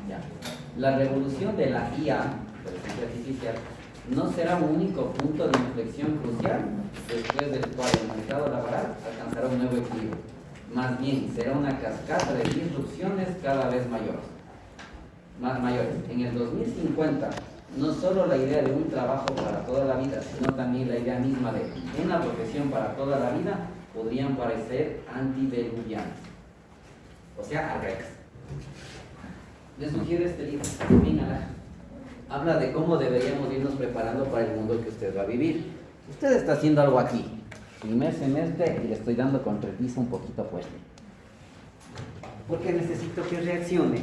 Ya. La revolución de la IA, inteligencia artificial, no será un único punto de inflexión crucial después del cual el mercado laboral alcanzará un nuevo equilibrio. Más bien, será una cascada de disrupciones cada vez mayores. En el 2050, no solo la idea de un trabajo para toda la vida, sino también la idea misma de una profesión para toda la vida podrían parecer antediluvianas. O sea, al revés. Les sugiero este libro, bien alá. Habla de cómo deberíamos irnos preparando para el mundo que usted va a vivir. Usted está haciendo algo aquí, primer semestre, y le estoy dando contra el piso un poquito fuerte. Porque necesito que reaccione,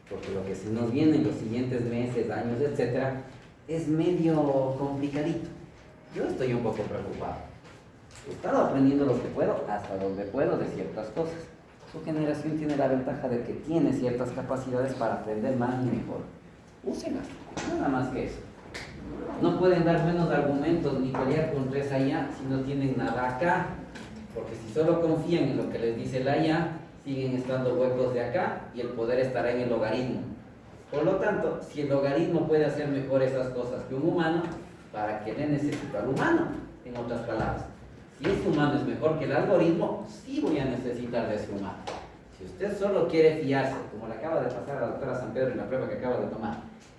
porque lo que se nos viene en los siguientes meses, años, etcétera, es medio complicadito. Yo estoy un poco preocupado. He estado aprendiendo lo que puedo, hasta donde puedo, de ciertas cosas. Su generación tiene la ventaja de que tiene ciertas capacidades para aprender más y mejor. Úsenlas, nada más que eso. No pueden dar menos argumentos ni pelear contra esa IA si no tienen nada acá, porque si solo confían en lo que les dice la IA, siguen estando huecos de acá y el poder estará en el logaritmo. Por lo tanto, si el logaritmo puede hacer mejor esas cosas que un humano, ¿para qué le necesito al humano? En otras palabras, si ese humano es mejor que el algoritmo, sí voy a necesitar de ese humano. Si usted solo quiere fiarse, como le acaba de pasar a la doctora San Pedro en la prueba que acaba de tomar,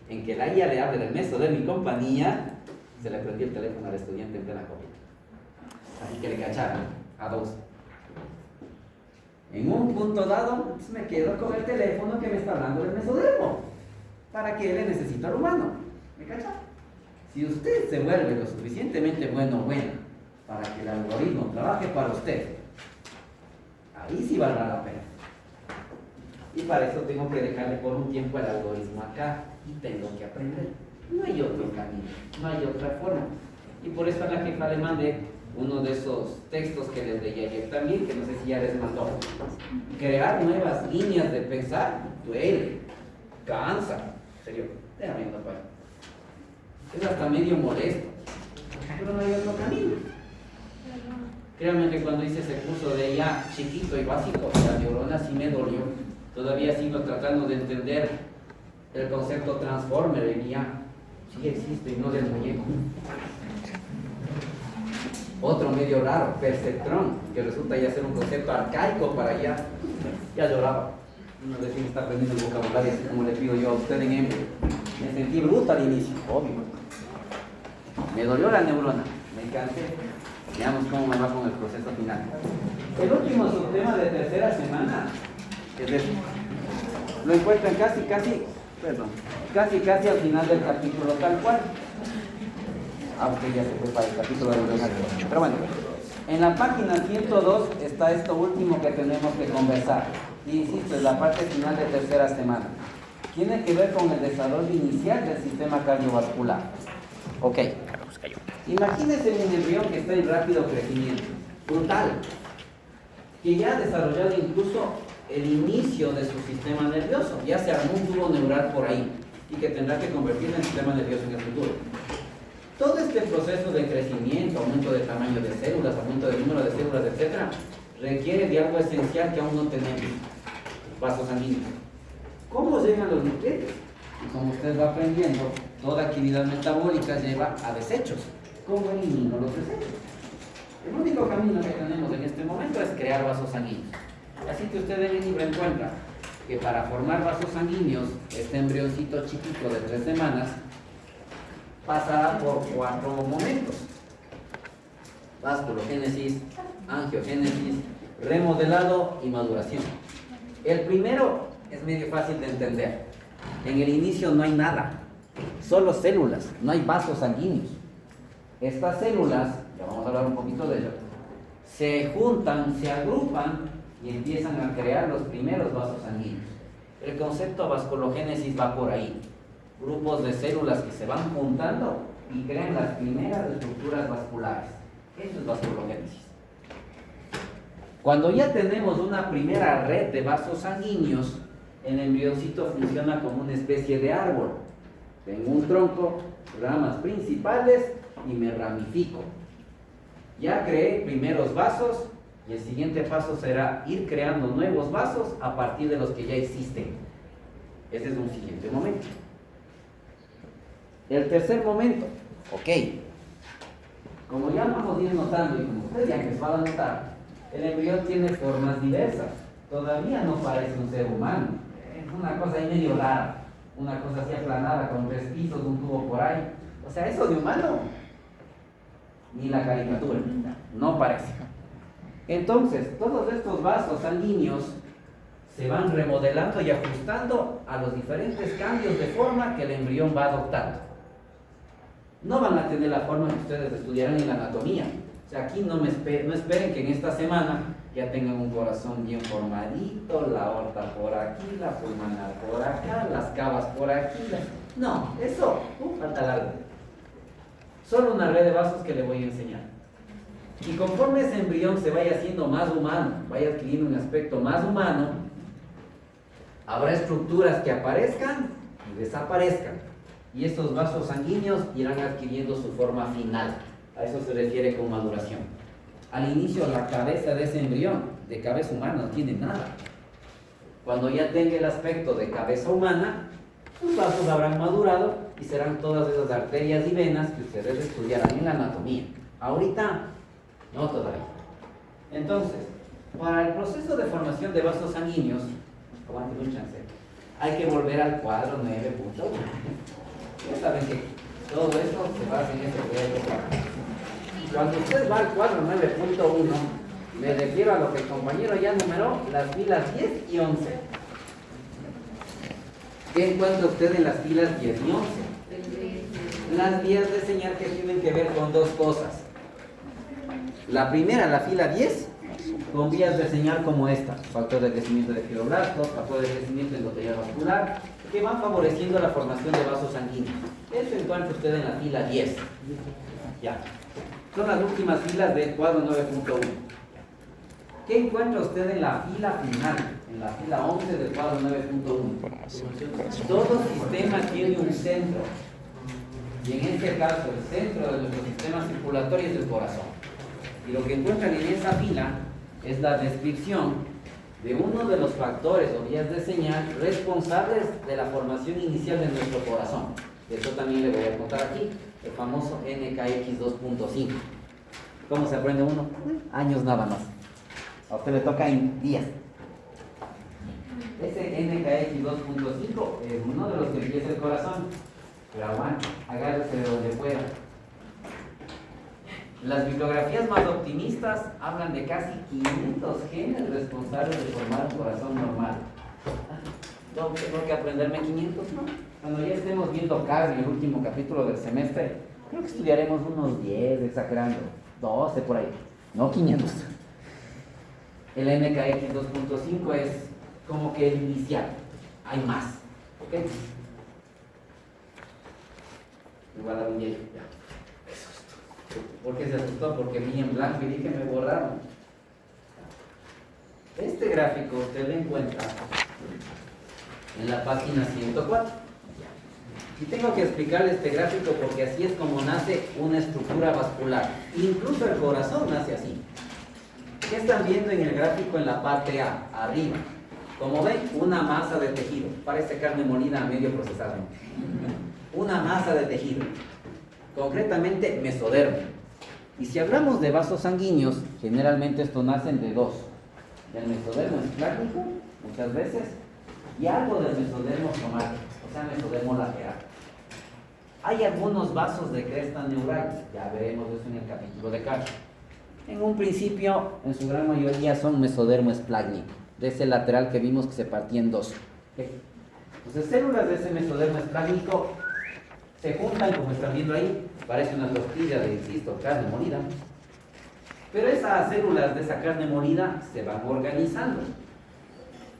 en que la IA le hable del método de mi compañía, se le prendió el teléfono al estudiante en plena COVID. Así que le cacharon a dos. En un punto dado, pues me quedo con el teléfono que me está hablando del mesodermo. ¿Para qué le necesito al humano? ¿Me cacha? Si usted se vuelve lo suficientemente bueno o buena para que el algoritmo trabaje para usted, ahí sí valdrá la pena. Y para eso tengo que dejarle por un tiempo el algoritmo acá y tengo que aprender. No hay otro camino, no hay otra forma. Y por eso a la jefa le mandé uno de esos textos que les leí ayer también, que no sé si ya les mandó. Crear nuevas líneas de pensar duele, cansa. En serio, déjame una página. Es hasta medio molesto, pero no hay otro camino. Créanme que cuando hice ese curso de IA chiquito y básico, la neurona sí me dolió. Todavía sigo tratando de entender el concepto transformer en IA. Sí existe y no del muñeco. Otro medio raro, perceptrón, que resulta ya ser un concepto arcaico para IA. Ya lloraba. Uno recién está aprendiendo el vocabulario, así como le pido yo a usted en M. Me sentí bruto al inicio, obvio. Me dolió la neurona, me cansé. Veamos cómo me va con el proceso final. El último subtema de tercera semana es este. Lo encuentran casi al final del capítulo tal cual. Aunque ya se fue para el capítulo de los. Pero bueno, en la página 102 está esto último que tenemos que conversar. Y insisto, es la parte final de tercera semana. Tiene que ver con el desarrollo inicial del sistema cardiovascular. Ok. Imagínense un embrión que está en rápido crecimiento, brutal, que ya ha desarrollado incluso el inicio de su sistema nervioso, ya se armó un tubo neural por ahí y que tendrá que convertirse en sistema nervioso en el futuro. Todo este proceso de crecimiento, aumento de tamaño de células, aumento del número de células, etc., requiere de algo esencial que aún no tenemos: vasos sanguíneos. ¿Cómo llegan los nutrientes? Y como usted va aprendiendo, toda actividad metabólica lleva a desechos. ¿Cómo elimino los desechos? El único camino que tenemos en este momento es crear vasos sanguíneos. Así que usted en el libro encuentra que para formar vasos sanguíneos, este embrioncito chiquito de 3 semanas pasará por 4 momentos: vasculogénesis, angiogénesis, remodelado y maduración. El primero es medio fácil de entender. En el inicio no hay nada, solo células, no hay vasos sanguíneos. Estas células, ya vamos a hablar un poquito de ello, se juntan, se agrupan y empiezan a crear los primeros vasos sanguíneos. El concepto vasculogénesis va por ahí: grupos de células que se van juntando y crean las primeras estructuras vasculares. Eso es vasculogénesis. Cuando ya tenemos una primera red de vasos sanguíneos, el embrioncito funciona como una especie de árbol. Tengo un tronco, ramas principales y me ramifico. Ya creé primeros vasos y el siguiente paso será ir creando nuevos vasos a partir de los que ya existen. Ese es un siguiente momento. El tercer momento, ok. Como ya vamos a ir notando y como ustedes ya empezaron a notar, el embrión tiene formas diversas. Todavía no parece un ser humano. Es una cosa ahí medio rara. Una cosa así aplanada con 3 pisos, un tubo por ahí. O sea, eso de humano, ni la caricatura, no parece. Entonces, todos estos vasos sanguíneos se van remodelando y ajustando a los diferentes cambios de forma que el embrión va adoptando. No van a tener la forma que ustedes estudiarán en la anatomía. O sea, aquí no esperen que en esta semana ya tengan un corazón bien formadito, la aorta por aquí, la pulmonar por acá, las cavas por aquí. No, eso, falta largo. Solo una red de vasos que le voy a enseñar. Y conforme ese embrión se vaya haciendo más humano, vaya adquiriendo un aspecto más humano, habrá estructuras que aparezcan y desaparezcan. Y estos vasos sanguíneos irán adquiriendo su forma final. A eso se refiere con maduración. Al inicio, la cabeza de ese embrión, de cabeza humana, no tiene nada. Cuando ya tenga el aspecto de cabeza humana, sus vasos habrán madurado y serán todas esas arterias y venas que ustedes estudiarán en la anatomía. Ahorita, no todavía. Entonces, para el proceso de formación de vasos sanguíneos, aguanten un chance, hay que volver al cuadro 9.1. Ya saben que todo esto se basa en este cuadro. Cuando usted va al cuadro 9.1, me refiero a lo que el compañero ya numeró, las filas 10 y 11. ¿Qué encuentra usted en las filas 10 y 11? Las vías de señal que tienen que ver con dos cosas. La primera, la fila 10, con vías de señal como esta: factor de crecimiento de fibroblastos, factor de crecimiento endotelial vascular, que van favoreciendo la formación de vasos sanguíneos. Eso encuentra usted en la fila 10. Ya. Son las últimas filas del cuadro 9.1. ¿Qué encuentra usted en la fila final? En la fila 11 del cuadro 9.1. Todo sistema tiene un centro. Y en este caso, el centro de nuestro sistema circulatorio es el corazón. Y lo que encuentran en esa fila es la descripción de uno de los factores o vías de señal responsables de la formación inicial de nuestro corazón. Eso también le voy a contar aquí, el famoso NKX 2.5. ¿Cómo se aprende uno? Años nada más. A usted le toca en días. Ese NKX 2.5 es uno de los que empieza el corazón. Pero aguante, agárrese de donde pueda. Las bibliografías más optimistas hablan de casi 500 genes responsables de formar un corazón normal. ¿No tengo que aprenderme 500? No. Cuando ya estemos viendo CAR en el último capítulo del semestre, creo que estudiaremos unos 10, exagerando, 12 por ahí, no 500. El NKX 2.5 es como que el inicial, hay más. ¿Ok? Me va a dar un hielo, ya. ¿Por qué se asustó? Porque vi en blanco y dije me borraron. Este gráfico usted lo encuentra en la página 104. Y tengo que explicarle este gráfico porque así es como nace una estructura vascular. Incluso el corazón nace así. ¿Qué están viendo en el gráfico en la parte A? Arriba. Como ven, una masa de tejido. Parece carne molida a medio procesada. Una masa de tejido. Concretamente mesodermo. Y si hablamos de vasos sanguíneos, generalmente estos nacen de dos: del mesodermo esplácnico, muchas veces, y algo del mesodermo somático, o sea, mesodermo lateral. Hay algunos vasos de cresta neural, ya veremos eso en el capítulo de Carr. En un principio, en su gran mayoría, son mesodermo esplácnico, de ese lateral que vimos que se partía en dos. Entonces, células de ese mesodermo esplácnico se juntan, como están viendo ahí, parece una tortilla de, insisto, carne molida. Pero esas células de esa carne molida se van organizando.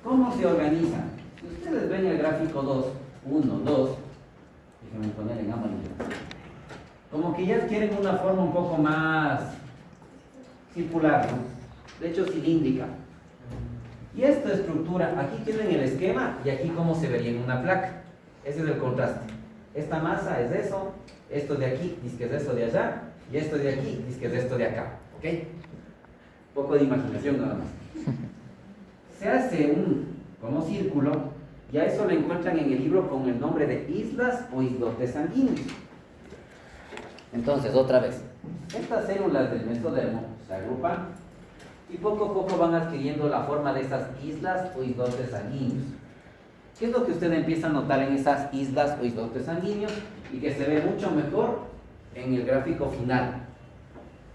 ¿Cómo se organizan? Si ustedes ven el gráfico 2, 1, 2, déjenme poner en amarillo, como que ya adquieren una forma un poco más circular, ¿no? De hecho cilíndrica. Y esta estructura, aquí tienen el esquema y aquí cómo se vería en una placa. Ese es el contraste. Esta masa es eso, esto de aquí dice que es esto de allá, y esto de aquí dice que es esto de acá. ¿Ok? Un poco de imaginación nada más. Se hace un como círculo Y a eso lo encuentran en el libro con el nombre de islas o islotes sanguíneos. Entonces, otra vez, estas células del mesodermo se agrupan y poco a poco van adquiriendo la forma de esas islas o islotes sanguíneos. ¿Qué es lo que usted empieza a notar en esas islas o islotes sanguíneos y que se ve mucho mejor en el gráfico final?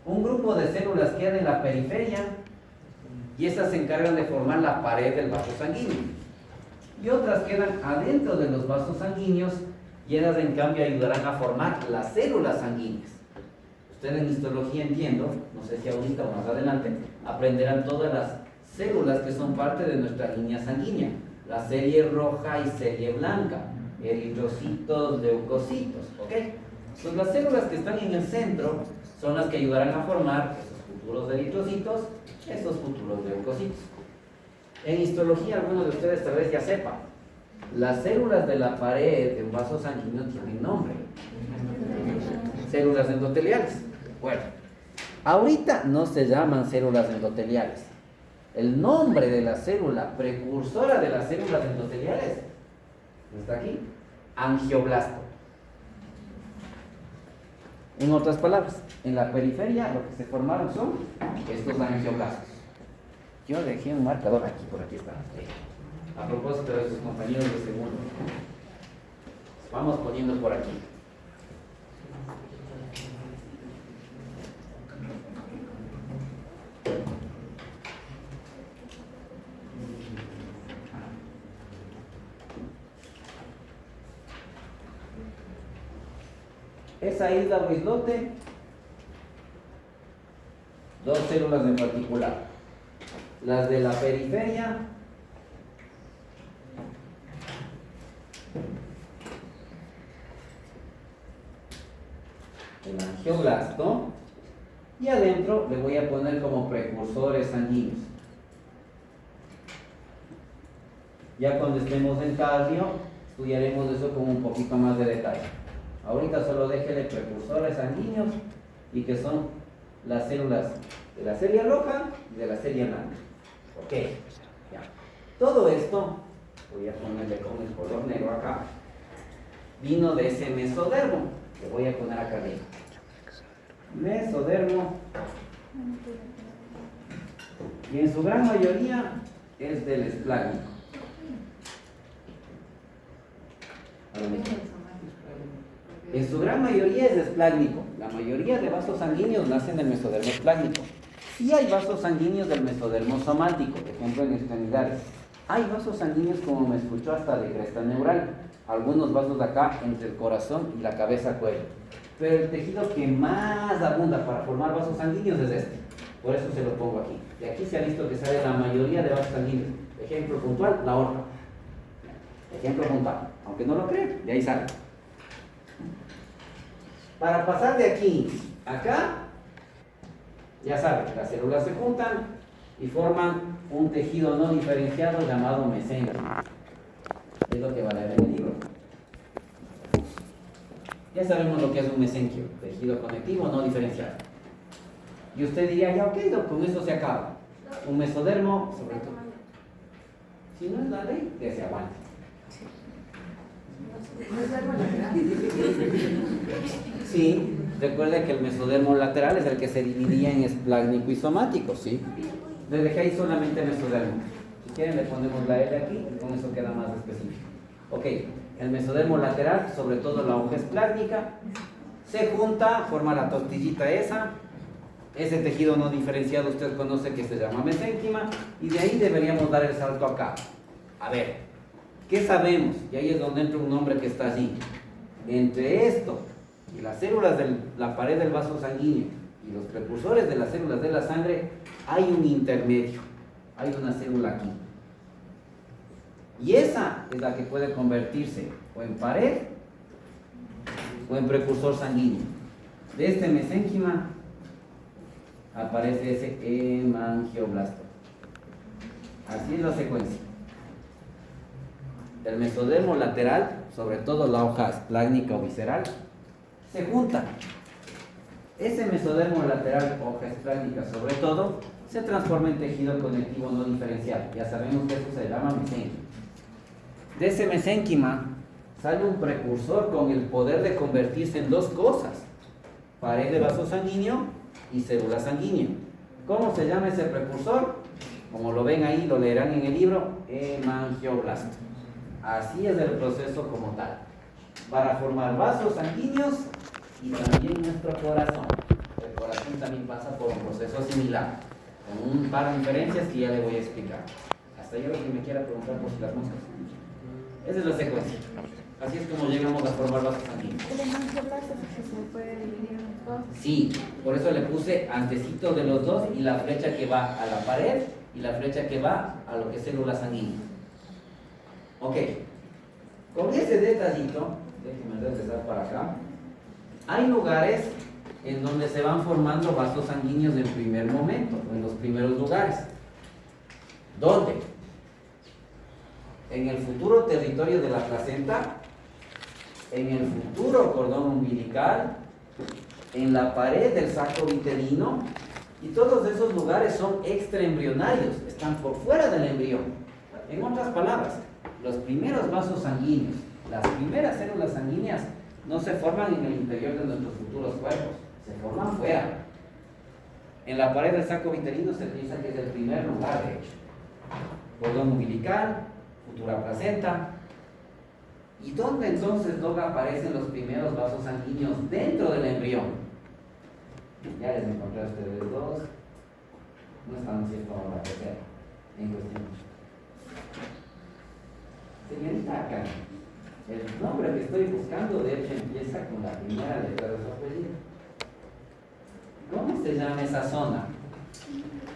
Un grupo de células queda en la periferia y esas se encargan de formar la pared del vaso sanguíneo. Y otras quedan adentro de los vasos sanguíneos y esas en cambio ayudarán a formar las células sanguíneas. Ustedes en histología, entiendo, no sé si ahorita o más adelante, aprenderán todas las células que son parte de nuestra línea sanguínea. La serie roja y serie blanca, eritrocitos, leucocitos, ¿ok? Entonces las células que están en el centro son las que ayudarán a formar esos futuros eritrocitos, esos futuros leucocitos. En histología, algunos de ustedes tal vez ya sepan, las células de la pared de un vaso sanguíneo tienen nombre. Células endoteliales. Bueno, ahorita no se llaman células endoteliales. El nombre de la célula precursora de las células endoteliales está aquí, angioblasto. En otras palabras, en la periferia lo que se formaron son estos angioblastos. Yo dejé un marcador aquí, por aquí está. A propósito de sus compañeros de segundo. Vamos poniendo por aquí. Esa isla o islote, dos células en particular. Las de la periferia, el angioblasto, y adentro le voy a poner como precursores sanguíneos. Ya cuando estemos en cardio, estudiaremos eso con un poquito más de detalle. Ahorita solo déjele precursores sanguíneos y que son las células de la serie roja y de la serie blanca. Ok, ya. Todo esto, voy a ponerle con el color negro acá, vino de ese mesodermo, que voy a poner acá arriba. Mesodermo, y en su gran mayoría es del esplágnico. En su gran mayoría es esplágnico. La mayoría de vasos sanguíneos nacen del mesodermo esplágnico. Sí hay vasos sanguíneos del mesodermo somático, por ejemplo en extremidades. Hay vasos sanguíneos, como me escuchó, hasta de cresta neural. Algunos vasos de acá entre el corazón y la cabeza-cuello. Pero el tejido que más abunda para formar vasos sanguíneos es este. Por eso se lo pongo aquí. De aquí se ha visto que sale la mayoría de vasos sanguíneos. Ejemplo puntual, la aorta. Ejemplo puntual. Aunque no lo crean, de ahí sale. Para pasar de aquí a acá, ya saben, las células se juntan y forman un tejido no diferenciado llamado mesenquio. Es lo que va a leer en el libro. Ya sabemos lo que es un mesenquio, tejido conectivo no diferenciado. Y usted diría, ya ok, con eso se acaba. Un mesodermo, sobre todo. Si no es la ley, que se aguante. Sí, recuerde que el mesodermo lateral es el que se dividía en esplágnico y somático, ¿sí? Le dejé ahí solamente mesodermo. Si quieren le ponemos la L aquí y con eso queda más específico. Ok, el mesodermo lateral, sobre todo la hoja esplásnica, se junta, forma la tortillita esa. Ese tejido no diferenciado usted conoce que se llama mesénquima, y de ahí deberíamos dar el salto acá. A ver, ¿qué sabemos? Y ahí es donde entra un nombre que está allí. Entre esto y las células de la pared del vaso sanguíneo y los precursores de las células de la sangre, hay un intermedio, hay una célula aquí. Y esa es la que puede convertirse o en pared o en precursor sanguíneo. De este mesénquima aparece ese hemangioblasto. Así es la secuencia. El mesodermo lateral, sobre todo la hoja esplágnica o visceral, se juntan. Ese mesodermo lateral, hoja esplágnica sobre todo, se transforma en tejido conectivo no diferencial. Ya sabemos que eso se llama mesenquio. De ese mesénquima sale un precursor con el poder de convertirse en dos cosas: pared de vaso sanguíneo y célula sanguínea. ¿Cómo se llama ese precursor? Como lo ven ahí, lo leerán en el libro, hemangioblasto. Así es el proceso como tal, para formar vasos sanguíneos y también nuestro corazón. El corazón también pasa por un proceso similar, con un par de diferencias que ya le voy a explicar. Hasta ahí alguien me quiera preguntar por si las moscas. Esa es la secuencia. Así es como llegamos a formar vasos sanguíneos. ¿El hemangioblasto se puede dividir en dos? Sí, por eso le puse antecito de los dos y la flecha que va a la pared y la flecha que va a lo que es célula sanguínea. Ok, con ese detallito, déjenme regresar para acá. Hay lugares en donde se van formando vasos sanguíneos en primer momento, en los primeros lugares. ¿Dónde? En el futuro territorio de la placenta, en el futuro cordón umbilical, en la pared del saco vitelino, y todos esos lugares son extraembrionarios, están por fuera del embrión. En otras palabras, los primeros vasos sanguíneos, las primeras células sanguíneas no se forman en el interior de nuestros futuros cuerpos, se forman fuera. En la pared del saco vitelino se piensa que es el primer lugar, de hecho. Cordón umbilical, futura placenta. ¿Y dónde entonces luego aparecen los primeros vasos sanguíneos dentro del embrión? Ya les encontré a ustedes dos. No están cierto la tercera en cuestión. Señorita acá, el nombre que estoy buscando de hecho empieza con la primera letra de su apellido. ¿Cómo se llama esa zona?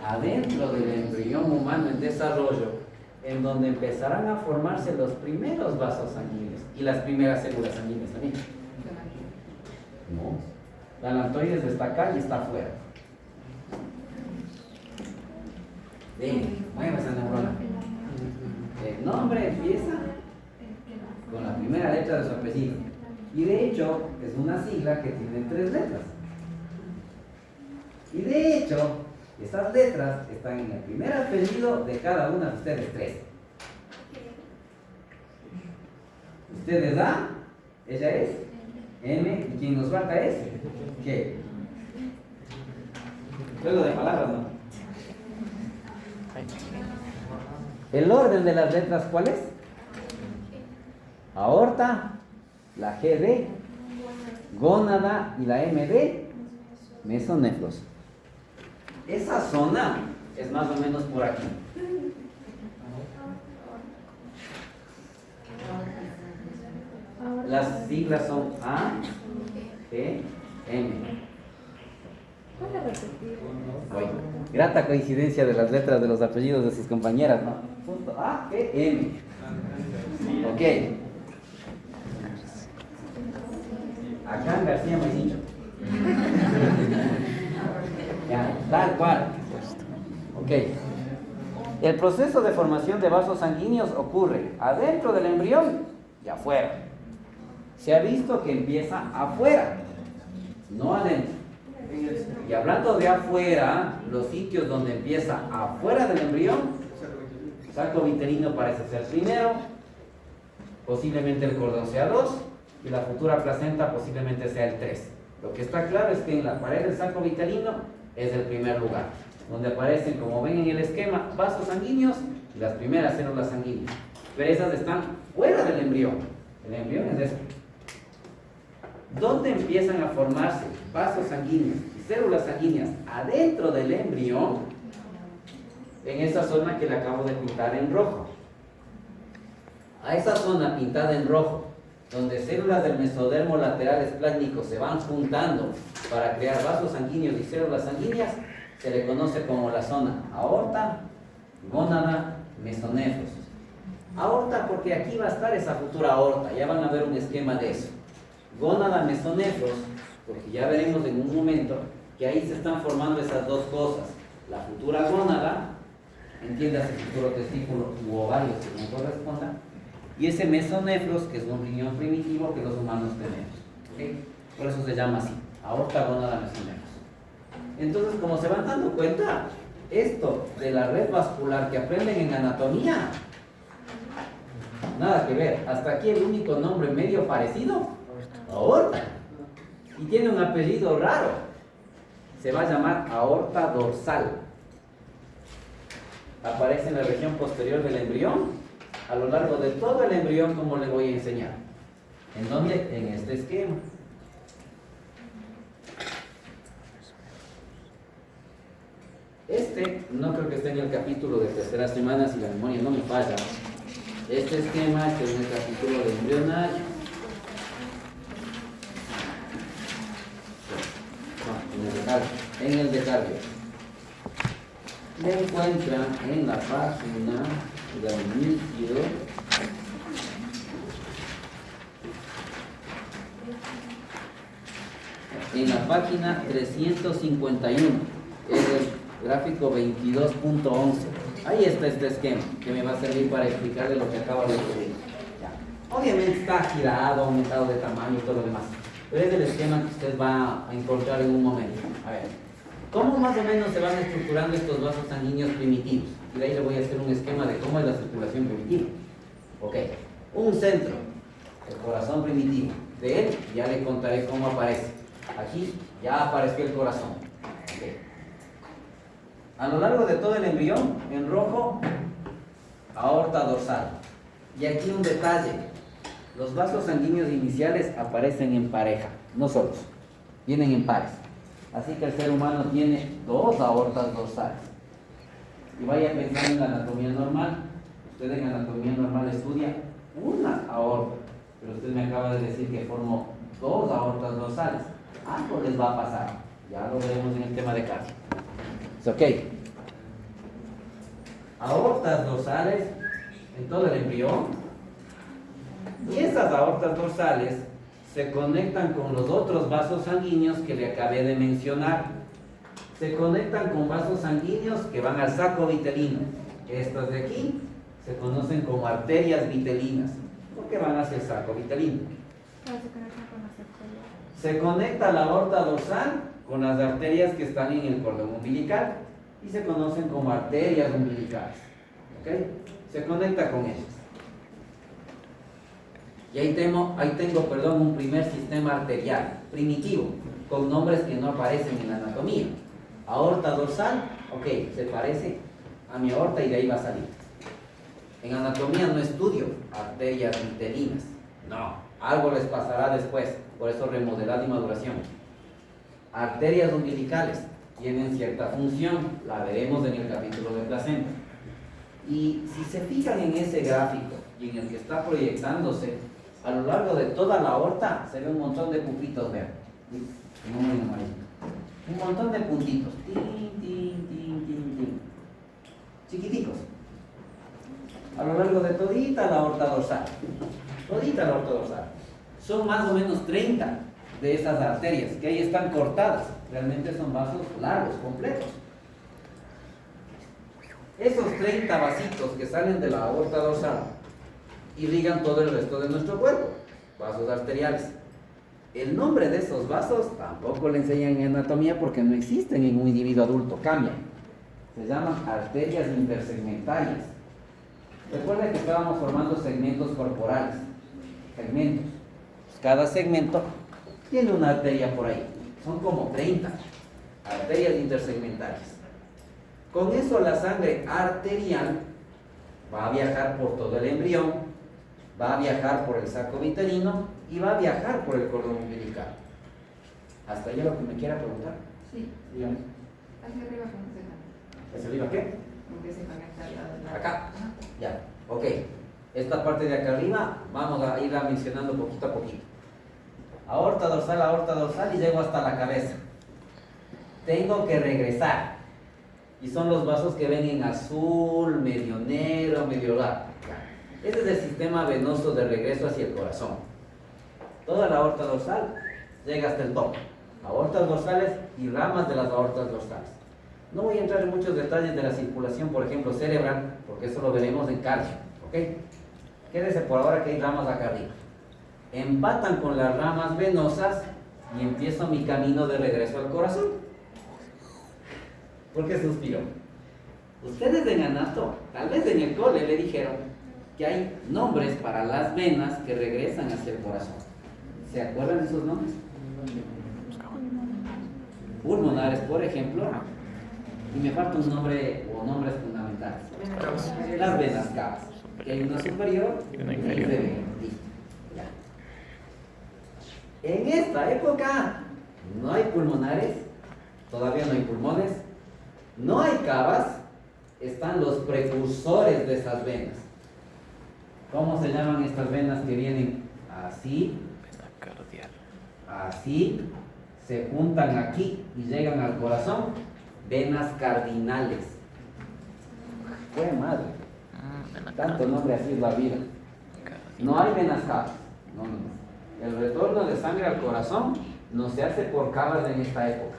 Adentro del embrión humano en desarrollo, en donde empezarán a formarse los primeros vasos sanguíneos y las primeras células sanguíneas también. No. La alantoides está acá y está afuera. Ven, mueva esa neurona. El nombre empieza con la primera letra de su apellido. Y de hecho, es una sigla que tiene 3 letras. Y de hecho, esas letras están en el primer apellido de cada una de ustedes 3. Ustedes A, ella es M, y quien nos falta es G. Juego de palabras, ¿no? El orden de las letras, ¿cuál es? Aorta, la G de gónada y la M de mesoneflos. Esa zona es más o menos por aquí. Las siglas son A, G, M. ¿Puede repetir? Oye, grata coincidencia de las letras de los apellidos de sus compañeras, ¿no? Punto A, G, M. Ok. Acá en García Maicicho. Ya, tal cual. Ok. El proceso de formación de vasos sanguíneos ocurre adentro del embrión y afuera. Se ha visto que empieza afuera, no adentro. Y hablando de afuera, los sitios donde empieza afuera del embrión, saco vitelino parece ser primero, posiblemente el cordón sea 2 y la futura placenta posiblemente sea el 3. Lo que está claro es que en la pared del saco vitelino es el primer lugar, donde aparecen, como ven en el esquema, vasos sanguíneos y las primeras células sanguíneas. Pero esas están fuera del embrión. El embrión es esto. ¿Dónde empiezan a formarse vasos sanguíneos y células sanguíneas adentro del embrión? En esa zona que le acabo de pintar en rojo. A esa zona pintada en rojo, donde células del mesodermo lateral esplácnico se van juntando para crear vasos sanguíneos y células sanguíneas, se le conoce como la zona aorta, gónada, mesoneflos. Aorta porque aquí va a estar esa futura aorta, ya van a ver un esquema de eso. Gónada, mesoneflos, porque ya veremos en un momento que ahí se están formando esas dos cosas. La futura gónada, entiéndase futuro testículo u ovario, si no corresponda, y ese mesoneflos, que es un riñón primitivo que los humanos tenemos. ¿Okay? Por eso se llama así, aorta, gónada, mesoneflos. Entonces, como se van dando cuenta, esto de la red vascular que aprenden en anatomía, Nada que ver. Hasta aquí el único nombre medio parecido, aorta. Y tiene un apellido raro. Se va a llamar aorta dorsal. Aparece en la región posterior del embrión, a lo largo de todo el embrión, como les voy a enseñar. ¿En dónde? En este esquema. Este, no creo que esté en el capítulo de tercera semana, si la memoria no me falla. Este esquema está en el capítulo de embrionario. No, en el de cardio. Le encuentran en la página del inicio. En la página 351, es el gráfico 22.11. Ahí está este esquema que me va a servir para explicarle lo que acabo de decir. Ya. Obviamente está girado, aumentado de tamaño y todo lo demás, pero es el esquema que usted va a encontrar en un momento. A ver, ¿cómo más o menos se van estructurando estos vasos sanguíneos primitivos? Y de ahí le voy a hacer un esquema de cómo es la circulación primitiva. Ok, un centro, el corazón primitivo. De él ya le contaré cómo aparece. Aquí ya apareció el corazón. Okay. A lo largo de todo el embrión, en rojo, aorta dorsal. Y aquí un detalle: los vasos sanguíneos iniciales aparecen en pareja, no solos, vienen en pares. Así que el ser humano tiene dos aortas dorsales. Y vaya pensando en la anatomía normal. Usted en anatomía normal estudia una aorta, pero usted me acaba de decir que formó dos aortas dorsales. Algo les va a pasar. Ya lo veremos en el tema de cardio. Ok. Aortas dorsales en todo el embrión. Y esas aortas dorsales se conectan con los otros vasos sanguíneos que le acabé de mencionar. Se conectan con vasos sanguíneos que van al saco vitelino. Estos de aquí se conocen como arterias vitelinas, porque van hacia el saco vitelino. Se conecta la aorta dorsal con las arterias que están en el cordón umbilical y se conocen como arterias umbilicales. ¿Ok? Se conecta con ellas. Y ahí tengo, un primer sistema arterial primitivo con nombres que no aparecen en la anatomía. Aorta dorsal, ok, se parece a mi aorta y de ahí va a salir. En anatomía no estudio arterias vitelinas, no, algo les pasará después, por eso remodelado y maduración. Arterias umbilicales tienen cierta función, la veremos en el capítulo de placenta. Y si se fijan en ese gráfico y en el que está proyectándose, a lo largo de toda la aorta se ve un montón de pupitos verdes. Un montón de puntitos, chiquiticos, a lo largo de todita la aorta dorsal. Son más o menos 30 de esas arterias que ahí están cortadas. Realmente son vasos largos, completos. Esos 30 vasitos que salen de la aorta dorsal irrigan todo el resto de nuestro cuerpo, vasos arteriales. El nombre de esos vasos tampoco le enseñan en anatomía porque no existen en un individuo adulto, cambian. Se llaman arterias intersegmentarias. Recuerden que estábamos formando segmentos corporales. Segmentos. Cada segmento tiene una arteria por ahí. Son como 30 arterias intersegmentarias. Con eso la sangre arterial va a viajar por todo el embrión, va a viajar por el saco vitelino y va a viajar por el cordón umbilical. ¿Hasta allá lo que me quiera preguntar? Sí. Dígame. Hacia arriba con que se conecta. ¿Hacia arriba qué? Con que se conecta al lado de la... Acá. Ya, ok. Esta parte de acá arriba vamos a irla mencionando poquito a poquito. Aorta dorsal y llego hasta la cabeza. Tengo que regresar. Y son los vasos que ven en azul, medio negro, medio largo. Ese es el sistema venoso de regreso hacia el corazón. Toda la aorta dorsal llega hasta el tope. Aortas dorsales y ramas de las aortas dorsales. No voy a entrar en muchos detalles de la circulación, por ejemplo, cerebral, porque eso lo veremos en cardio. ¿Ok? Quédese por ahora que hay ramas acá arriba. Empatan con las ramas venosas y empiezo mi camino de regreso al corazón. ¿Por qué suspiró? Ustedes en anato, tal vez en el cole le dijeron que hay nombres para las venas que regresan hacia el corazón. ¿Se acuerdan de esos nombres? Pulmonares, por ejemplo, y me falta un nombre o nombres fundamentales. Las venas cavas, que hay una superior y una inferior. Listo. Ya. En esta época no hay pulmonares, todavía no hay pulmones, no hay cavas, están los precursores de esas venas. ¿Cómo se llaman estas venas que vienen así? Vena cardial. Así, se juntan aquí y llegan al corazón. Venas cardinales. ¡Qué madre! Tanto nombre así es la vida. No hay venas cavas. No, no. El retorno de sangre al corazón no se hace por cavas en esta época.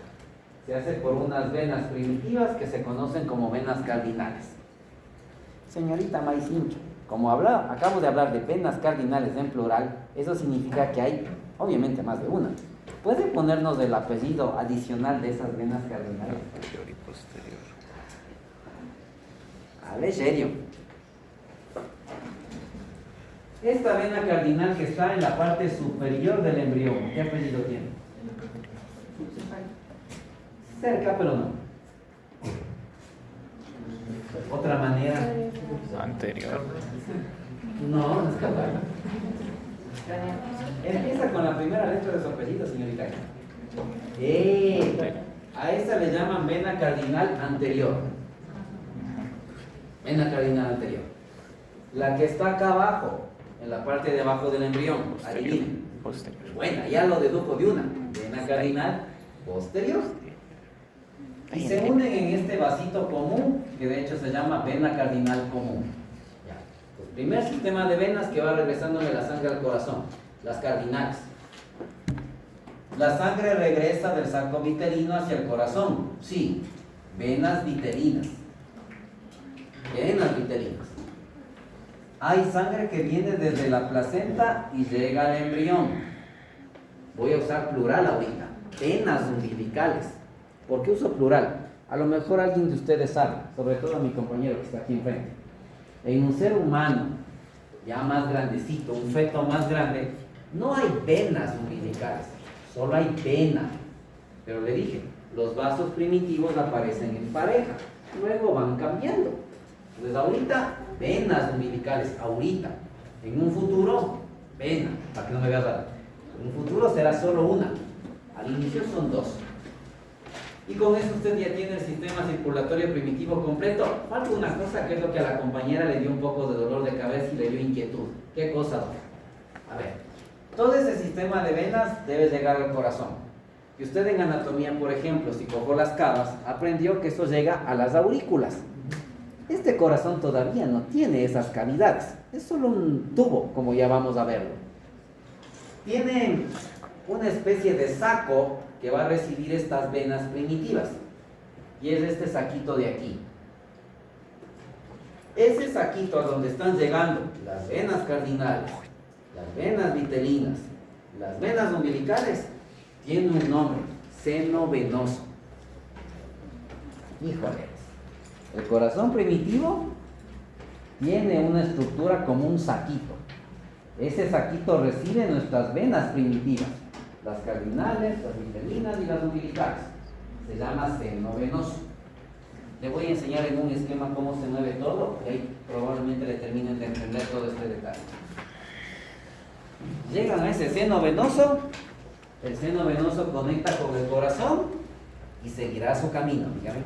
Se hace por unas venas primitivas que se conocen como venas cardinales. Señorita Maicincho, como acabo de hablar de venas cardinales en plural, eso significa que hay, obviamente, más de una. ¿Puede ponernos el apellido adicional de esas venas cardinales? Anterior y posterior. Hable serio. Esta vena cardinal que está en la parte superior del embrión, ¿qué apellido tiene? Cerca, pero no. Otra manera. Anterior. No, no es capaz. Empieza con la primera letra de su apellido, señorita. A esa le llaman vena cardinal anterior. Vena cardinal anterior. La que está acá abajo, en la parte de abajo del embrión. Adivinen. Posterior. Bueno, ya lo dedujo de una. Vena cardinal posterior. Y se unen en este vasito común, que de hecho se llama vena cardinal común. Ya. El primer sistema de venas que va regresándole la sangre al corazón, las cardinales. La sangre regresa del saco vitelino hacia el corazón. Sí, venas vitelinas. Venas vitelinas. Hay sangre que viene desde la placenta y llega al embrión. Voy a usar plural ahorita. Venas umbilicales. ¿Por qué uso plural? A lo mejor alguien de ustedes sabe, sobre todo mi compañero que está aquí enfrente. En un ser humano ya más grandecito, un feto más grande, no hay venas umbilicales, solo hay vena. Pero le dije, los vasos primitivos aparecen en pareja, luego van cambiando. Entonces ahorita, venas umbilicales, ahorita. En un futuro, vena, para que no me veas raro. En un futuro será solo una. Al inicio son dos. Y con eso usted ya tiene el sistema circulatorio primitivo completo. Falta una cosa que es lo que a la compañera le dio un poco de dolor de cabeza y le dio inquietud. ¿Qué cosa? A ver, todo ese sistema de venas debe llegar al corazón. Y usted en anatomía, por ejemplo, si cogió las cavas, aprendió que eso llega a las aurículas. Este corazón todavía no tiene esas cavidades. Es solo un tubo, como ya vamos a verlo. Tiene una especie de saco que va a recibir estas venas primitivas. Y es este saquito de aquí. Ese saquito a donde están llegando las venas cardinales, las venas vitelinas, las venas umbilicales, tiene un nombre, seno venoso. Híjole, el corazón primitivo tiene una estructura como un saquito. Ese saquito recibe nuestras venas primitivas, las cardinales, las vitelinas y las umbilicales. Se llama seno venoso. Le voy a enseñar en un esquema cómo se mueve todo y ahí probablemente le terminen de entender todo este detalle. Llegan a ese seno venoso, el seno venoso conecta con el corazón y seguirá su camino, dígame.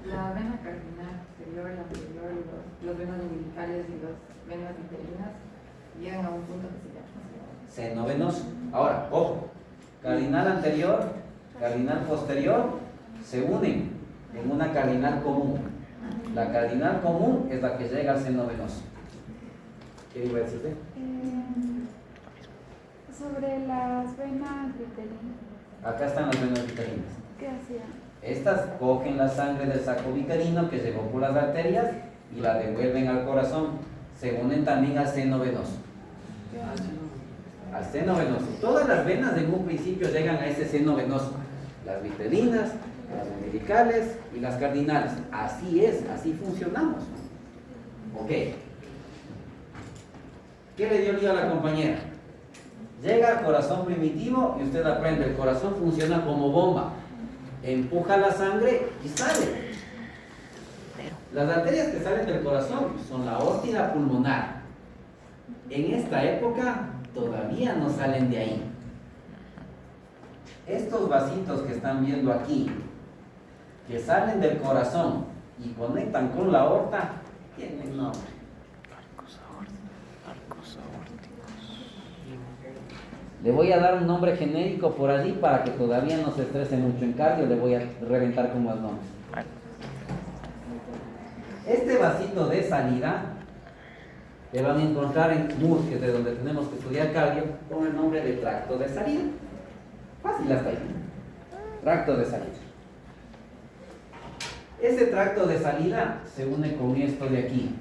La vena cardinal posterior, la anterior, los venas umbilicales y las venas vitelinas llegan a un punto que se llama seno venoso. Ahora, ojo, cardinal anterior, cardinal posterior se unen en una cardinal común. La cardinal común es la que llega al seno venoso. ¿Qué iba a decir usted? Sobre las venas vitelinas, Acá están las venas vitelinas. ¿qué hacían? Estas cogen la sangre del saco vitelino que llegó por las arterias y la devuelven al corazón. Se unen también al seno venoso. Al seno venoso. Todas las venas en un principio llegan a ese seno venoso. Las vitelinas, las umbilicales y las cardinales. Así es, así funcionamos. Ok. ¿Qué le dio lío a la compañera? Llega al corazón primitivo y usted aprende, el corazón funciona como bomba. Empuja la sangre y sale. Las arterias que salen del corazón son la aorta y la pulmonar. En esta época todavía no salen de ahí. Estos vasitos que están viendo aquí, que salen del corazón y conectan con la aorta, tienen nombre. Arcos aórticos. Le voy a dar un nombre genérico por allí para que todavía no se estrese mucho en cardio, le voy a reventar con más nombres. Este vasito de salida le van a encontrar en MUS, que es de donde tenemos que estudiar cardio, con el nombre de tracto de salida. Fácil hasta ahí. Tracto de salida. Ese tracto de salida se une con esto de aquí,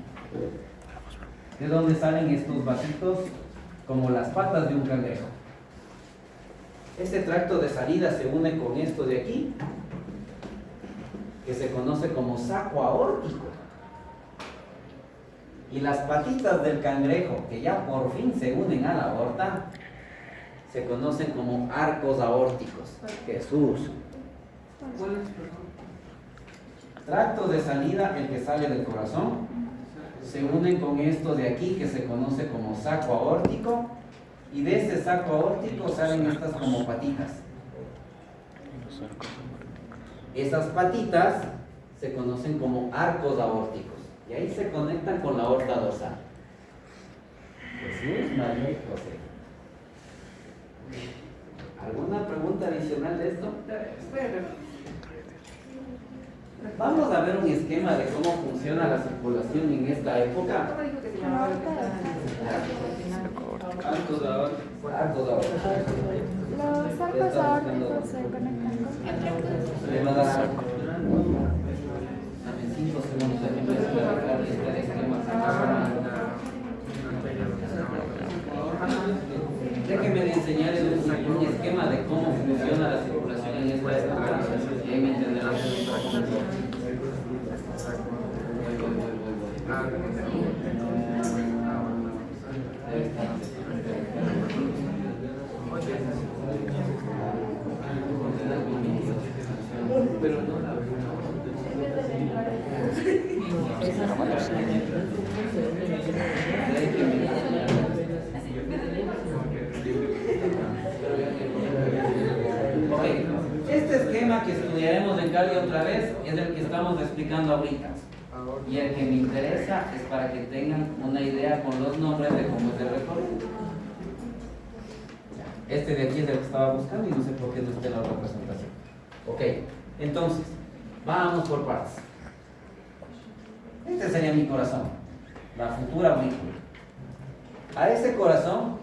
de donde salen estos vasitos como las patas de un cangrejo. Este tracto de salida se une con esto de aquí, que se conoce como saco aórtico. Y las patitas del cangrejo, que ya por fin se unen a la aorta, se conocen como arcos aórticos. Jesús. Tracto de salida, el que sale del corazón, se unen con esto de aquí, que se conoce como saco aórtico, y de ese saco aórtico salen estas como patitas. Esas patitas se conocen como arcos aórticos, y ahí se conectan con la aorta dorsal. Jesús, María y José. ¿Alguna pregunta adicional de esto? Vamos a ver un esquema de cómo funciona la circulación en esta época. ¿Cómo dijo que se llamaba lo que estaba Arcos aórticos. Arcos aórticos. Los arcos aórticos se conectan con... Le va a dar algo. Dame 5 segundos de que me voy a dejar este esquema. Déjenme enseñarles un esquema de cómo funciona la circulación en esta época. Y ahí me entenderán. Pero no la Ok, este esquema que estudiaremos en cardio otra vez es el que estamos explicando ahorita. Y el que me interesa es para que tengan una idea con los nombres de cómo es el recorrido. Este de aquí es el que estaba buscando y no sé por qué no está en la otra presentación. Ok, entonces, vamos por partes. Este sería mi corazón, la futura aurícula. A ese corazón,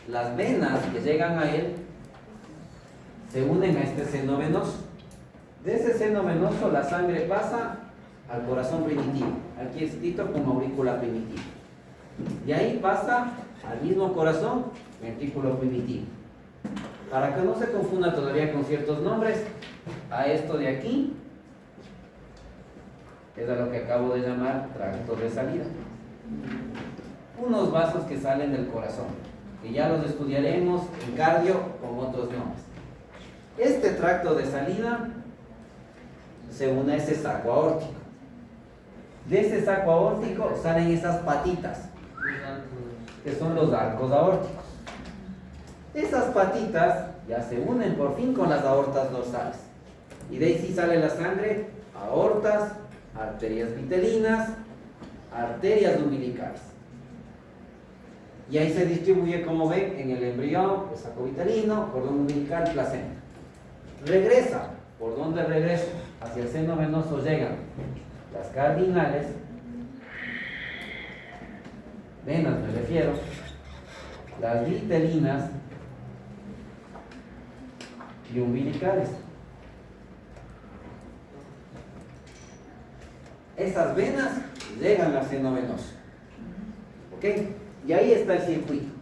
las venas que llegan a él se unen a este seno venoso. De ese seno venoso la sangre pasa al corazón primitivo, aquí escrito como aurícula primitiva. Y ahí pasa al mismo corazón, ventrículo primitivo. Para que no se confunda todavía con ciertos nombres, a esto de aquí es a lo que acabo de llamar tracto de salida. Unos vasos que salen del corazón, que ya los estudiaremos en cardio con otros nombres. Este tracto de salida se une a ese saco aórtico. De ese saco aórtico salen esas patitas, que son los arcos aórticos. Esas patitas ya se unen por fin con las aortas dorsales. Y de ahí sí sale la sangre, aortas, arterias vitelinas, arterias umbilicales. Y ahí se distribuye, como ven, en el embrión, el saco vitelino, cordón umbilical, placenta. Regresa. ¿Por dónde regresa? Hacia el seno venoso llegan las cardinales, venas me refiero, las vitelinas y umbilicales. Esas venas llegan al seno venoso. ¿Ok? Y ahí está el circuito.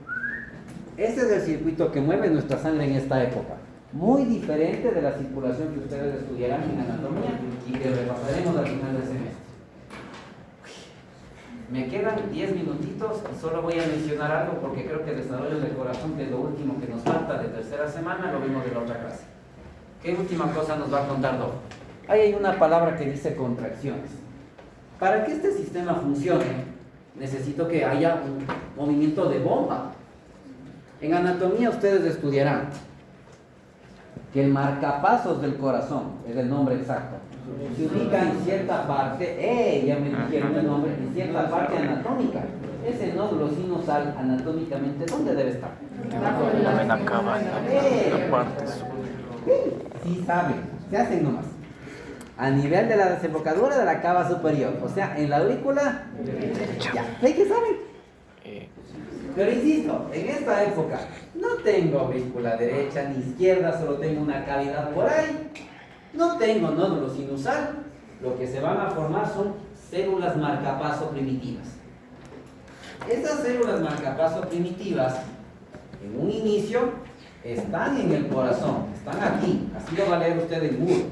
Este es el circuito que mueve nuestra sangre en esta época. Muy diferente de la circulación que ustedes estudiarán en anatomía y que repasaremos al final del semestre. Me quedan 10 minutitos y solo voy a mencionar algo porque creo que el desarrollo del corazón, que es lo último que nos falta de tercera semana, lo vimos de la otra clase. ¿Qué última cosa nos va a contar Doc? Ahí hay una palabra que dice contracciones. Para que este sistema funcione, necesito que haya un movimiento de bomba. En anatomía ustedes estudiarán que el marcapasos del corazón, es el nombre exacto, se ubica en cierta parte, ya me dijeron el nombre, en cierta parte anatómica. Ese nódulo sinusal anatómicamente, ¿dónde debe estar? Debajo de la vena cava, en la parte superior. Sí saben, se hacen nomás. A nivel de la desembocadura de la cava superior, o sea, en la aurícula, ya, ¿ve que saben? Pero insisto, en esta época no tengo aurícula derecha ni izquierda, solo tengo una cavidad por ahí. No tengo nódulo sinusal. Lo que se van a formar son células marcapaso primitivas. Esas células marcapaso primitivas, en un inicio, están en el corazón, están aquí, así lo va a leer usted en Google.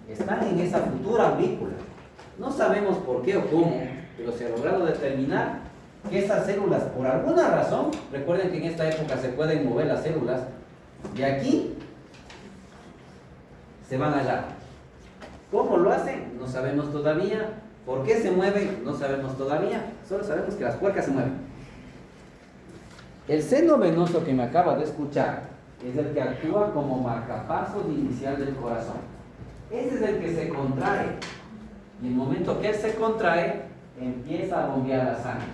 Están en esa futura aurícula. No sabemos por qué o cómo, pero se ha logrado determinar que esas células, por alguna razón, recuerden que en esta época se pueden mover las células, de aquí se van allá. ¿Cómo lo hacen? No sabemos todavía. ¿Por qué se mueven? No sabemos todavía. Solo sabemos que las puercas se mueven. El seno venoso que me acaba de escuchar es el que actúa como marcapasos inicial del corazón. Ese es el que se contrae. Y en el momento que él se contrae, empieza a bombear la sangre.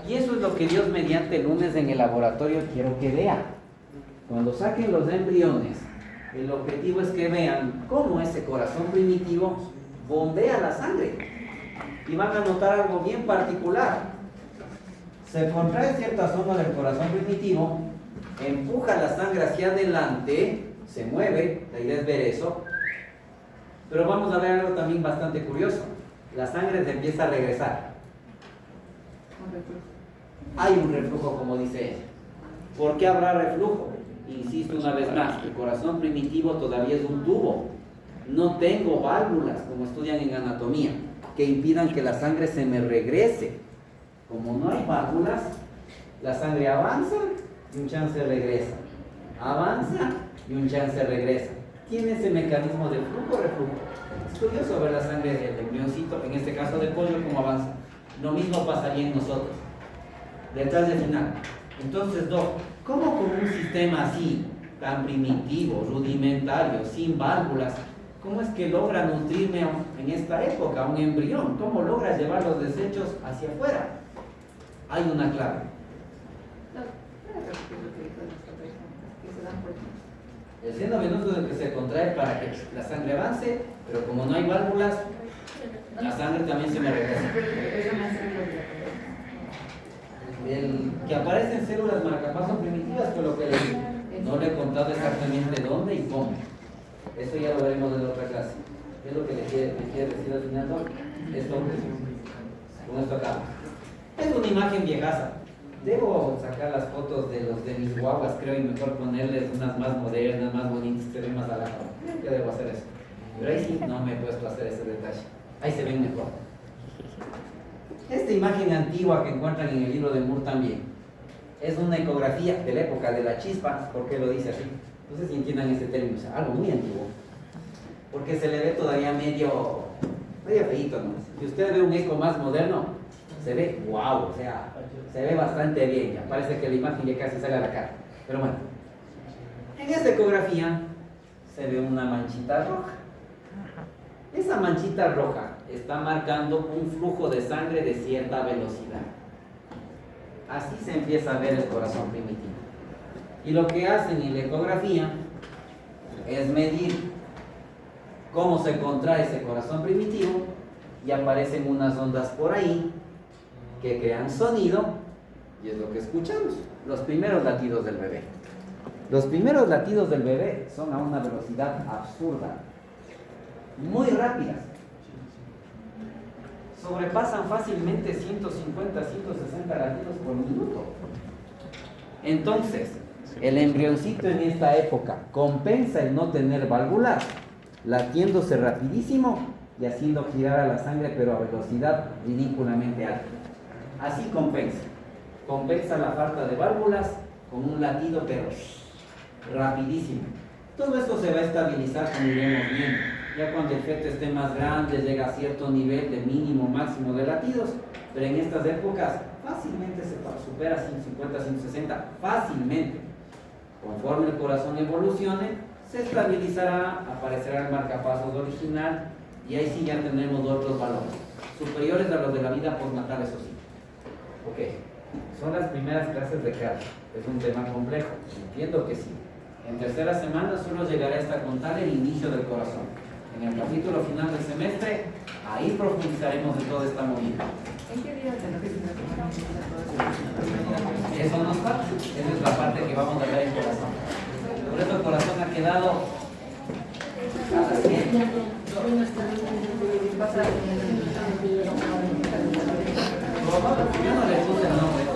Y eso es lo que Dios mediante el lunes en el laboratorio quiero que vean. Cuando saquen los embriones, el objetivo es que vean cómo ese corazón primitivo bombea la sangre. Y van a notar algo bien particular. Se contrae cierta zona del corazón primitivo, empuja la sangre hacia adelante, se mueve, la idea es ver eso. Pero vamos a ver algo también bastante curioso. La sangre se empieza a regresar. Hay un reflujo, como dice ella. ¿Por qué habrá reflujo? Insisto una vez más, el corazón primitivo todavía es un tubo. No tengo válvulas, como estudian en anatomía, que impidan que la sangre se me regrese. Como no hay válvulas, la sangre avanza y un chance regresa. Avanza y un chance regresa. Tiene ese mecanismo de flujo-reflujo. Es curioso ver la sangre del embrioncito, en este caso del pollo, cómo avanza. Lo mismo pasaría en nosotros. Detrás del final. Entonces, Doc, ¿cómo con un sistema así, tan primitivo, rudimentario, sin válvulas, cómo es que logra nutrirme en esta época un embrión? ¿Cómo logra llevar los desechos hacia afuera? Hay una clave. El seno venoso es el que se contrae para que la sangre avance, pero como no hay válvulas, la sangre también se me regresa. El que aparecen células marcapasos primitivas fue lo que le dije. No le he contado exactamente dónde y cómo. Eso ya lo veremos en otra clase. ¿Qué es lo que le quiere decir al final? Esto, con esto acaba. Es una imagen viejaza. Debo sacar las fotos de mis guaguas, creo, y mejor ponerles unas más modernas, más bonitas, que ven más a la cámara. Creo que debo hacer eso. Pero ahí sí no me he puesto a hacer ese detalle. Ahí se ven mejor. Esta imagen antigua que encuentran en el libro de Moore también es una ecografía de la época de la chispa. ¿Por qué lo dice así? No sé si entiendan este término, o sea, algo muy antiguo. Porque se le ve todavía medio feíto, ¿no? Si usted ve un eco más moderno, se ve wow, o sea, se ve bastante bien, ya parece que la imagen ya casi sale a la cara. Pero bueno, en esta ecografía se ve una manchita roja. Esa manchita roja está marcando un flujo de sangre de cierta velocidad. Así se empieza a ver el corazón primitivo. Y lo que hacen en la ecografía es medir cómo se contrae ese corazón primitivo y aparecen unas ondas por ahí que crean sonido y es lo que escuchamos, los primeros latidos del bebé. Los primeros latidos del bebé son a una velocidad absurda, muy rápidas. Sobrepasan fácilmente 150, 160 latidos por minuto. Entonces, el embrioncito en esta época compensa el no tener válvulas, latiéndose rapidísimo y haciendo girar a la sangre, pero a velocidad ridículamente alta. Así compensa. Compensa la falta de válvulas con un latido, pero rapidísimo. Todo esto se va a estabilizar cuando iremos bien. Ya cuando el feto esté más grande, llega a cierto nivel de mínimo, máximo de latidos, pero en estas épocas fácilmente se supera 150, 160, fácilmente. Conforme el corazón evolucione, se estabilizará, aparecerá el marcapasos original y ahí sí ya tendremos otros valores, superiores a los de la vida postnatal, eso sí. Ok, son las primeras clases de cardio, es un tema complejo, entiendo que sí. En tercera semana solo llegaré hasta contar el inicio del corazón. En el capítulo final del semestre, ahí profundizaremos en toda esta movida. ¿En qué día de la oficina se Eso nos falta, esa es la parte que vamos a ver en corazón. Por eso el corazón ha quedado cada 100. Yo no le puse el nombre.